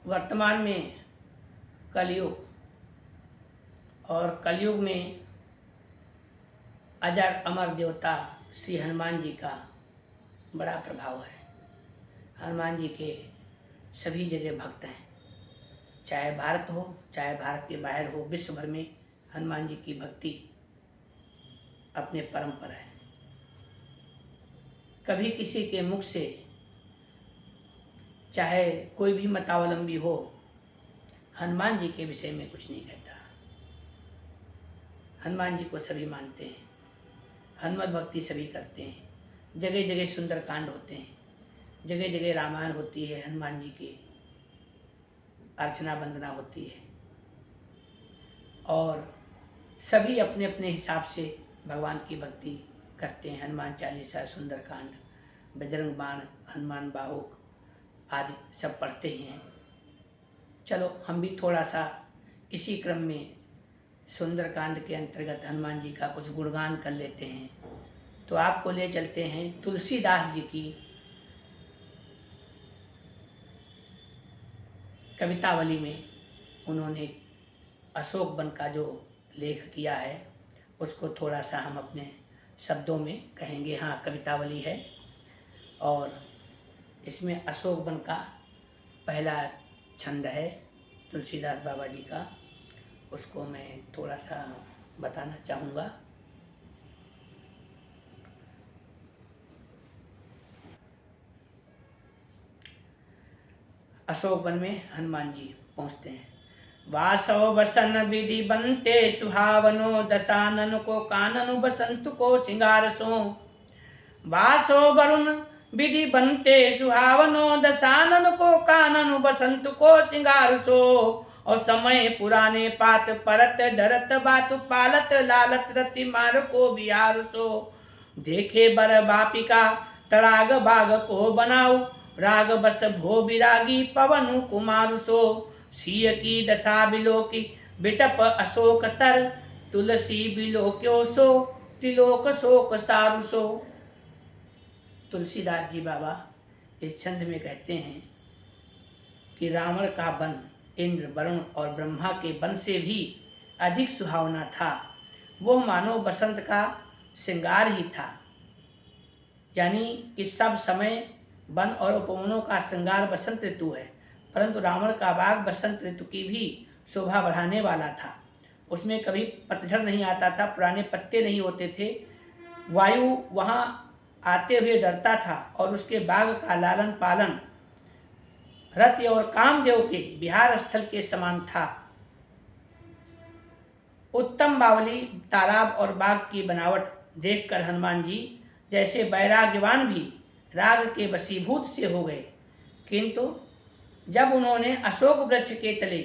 वर्तमान में कलयुग, और कलयुग में अजर अमर देवता श्री हनुमान जी का बड़ा प्रभाव है। हनुमान जी के सभी जगह भक्त हैं, चाहे भारत हो चाहे भारत के बाहर हो, विश्व भर में हनुमान जी की भक्ति अपने परम पर है। कभी किसी के मुख से, चाहे कोई भी मतावलंबी हो, हनुमान जी के विषय में कुछ नहीं कहता। हनुमान जी को सभी मानते हैं, हनुमत भक्ति सभी करते हैं। जगह जगह सुंदर कांड होते हैं, जगह जगह रामायण होती है, हनुमान जी की अर्चना वंदना होती है, और सभी अपने अपने हिसाब से भगवान की भक्ति करते हैं। हनुमान चालीसा, सुंदर कांड, बजरंग बाण, हनुमान बाहुक आदि सब पढ़ते ही हैं। चलो हम भी थोड़ा सा इसी क्रम में सुंदर कांड के अंतर्गत हनुमान जी का कुछ गुणगान कर लेते हैं। तो आपको ले चलते हैं तुलसीदास जी की कवितावली में। उन्होंने अशोक वन का जो लेख किया है उसको थोड़ा सा हम अपने शब्दों में कहेंगे। हाँ, कवितावली है और इसमें अशोक वन का पहला छंद है तुलसीदास बाबा जी का, उसको मैं थोड़ा सा बताना चाहूँगा। अशोक वन में हनुमान जी पहुँचते हैं। वासव बसन विधि बनते सुहावनो, दशानन को कानन बसंत को सिंगार सो। वासव वरुण विधि बनते सुहावनो, दशानन को कानन बसंत को सिंगार सो। और समय पुराने पात परत डरत बात पालत, लालत रति मार को बिहार सो। देखे बर बापिका तड़ाग बाग को बनाऊ, राग बस भो विरागी पवन कुमार सो। सिय की दशा बिलोकी बिटप अशोक तर, तुलसी बिलोक्यो सो तिलोक शोक सारु सो। तुलसीदास जी बाबा इस छंद में कहते हैं कि रावण का वन इंद्र, वरुण और ब्रह्मा के वन से भी अधिक सुहावना था। वो मानो बसंत का श्रृंगार ही था, यानी कि सब समय वन और उपवनों का श्रृंगार बसंत ऋतु है, परंतु रावण का बाग बसंत ऋतु की भी शोभा बढ़ाने वाला था। उसमें कभी पतझड़ नहीं आता था, पुराने पत्ते नहीं होते थे, वायु वहाँ आते हुए डरता था, और उसके बाग का लालन पालन रति और कामदेव के विहार स्थल के समान था। उत्तम बावली तालाब और बाग की बनावट देखकर हनुमान जी जैसे वैराग्यवान भी राग के वशीभूत से हो गए। किंतु जब उन्होंने अशोक वृक्ष के तले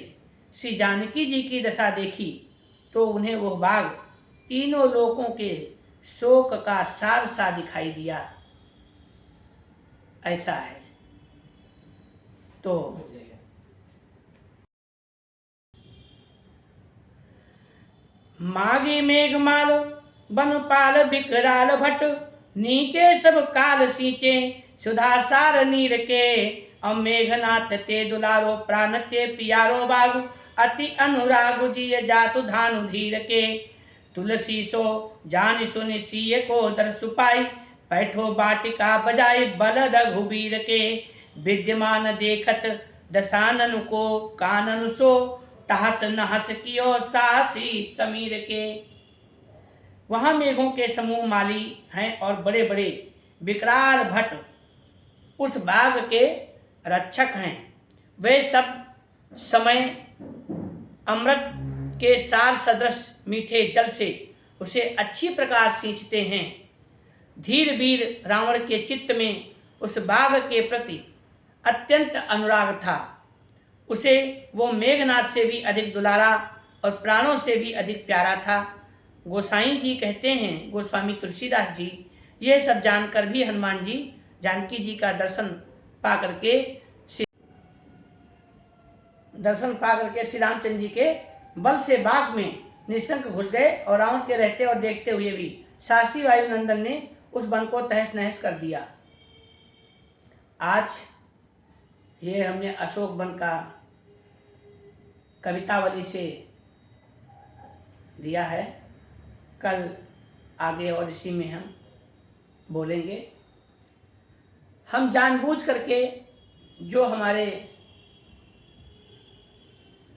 श्री जानकी जी की दशा देखी तो उन्हें वह बाग तीनों लोकों के शोक का सार सा दिखाई दिया। ऐसा है। तो मागी मेघमाल बनपाल बिकराल भट, नीके सब काल सींचे सुधा सार नीर के। अब मेघनाथ ते दुलारो प्राण ते पियारो बागु, अति अनुराग जिय जातु धानु धीर के। तुलसी सो जान सुन सिय को दर सुपाई, बैठो बाटिका बजाई बल रघुबीर के। विद्यमान देखत दशानन को कानन सो, तहस नहस कियो साहसी समीर के। वहाँ मेघों के समूह माली हैं और बड़े बड़े विकराल भट्ट उस बाग के रक्षक हैं। वे सब समय अमृत के सार सदृश मीठे जल से उसे अच्छी प्रकार सींचते हैं। धीर वीर रावण के चित्त में उस बाग के प्रति अत्यंत अनुराग था। उसे वो मेघनाथ से भी अधिक दुलारा और प्राणों से भी अधिक प्यारा था। गोसाई जी कहते हैं, गोस्वामी तुलसीदास जी, ये सब जानकर भी हनुमान जी जानकी जी का दर्शन पा करके श्री रामचंद्र जी के बल से बाग में निशंक घुस गए, और रावण के रहते और देखते हुए भी साहसी वायुनंदन ने उस वन को तहस नहस कर दिया। आज ये हमने अशोक वन का कवितावली से दिया है। कल आगे और इसी में हम बोलेंगे। हम जानबूझ करके जो हमारे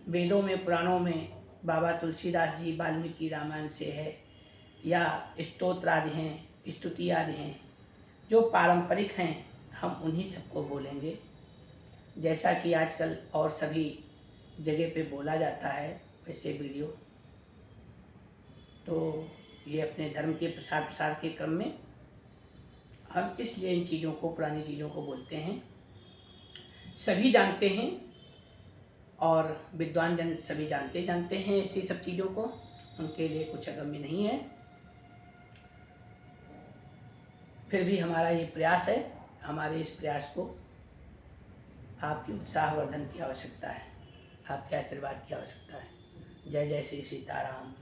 वेदों में, पुराणों में बाबा तुलसीदास जी वाल्मीकि रामायण से है, या स्तोत्र आदि हैं, स्तुति आदि हैं, जो पारंपरिक हैं, हम उन्हीं सबको बोलेंगे। जैसा कि आजकल और सभी जगह पे बोला जाता है वैसे वीडियो। तो ये अपने धर्म के प्रसार के क्रम में हम इसलिए इन चीज़ों को, पुरानी चीज़ों को बोलते हैं। सभी जानते हैं और विद्वान जन सभी जानते हैं इसी सब चीज़ों को, उनके लिए कुछ अगम्य नहीं है। फिर भी हमारा ये प्रयास है, हमारे इस प्रयास को आपकी उत्साहवर्धन की आवश्यकता है, आपके आशीर्वाद की आवश्यकता है। जय जय श्री सीताराम।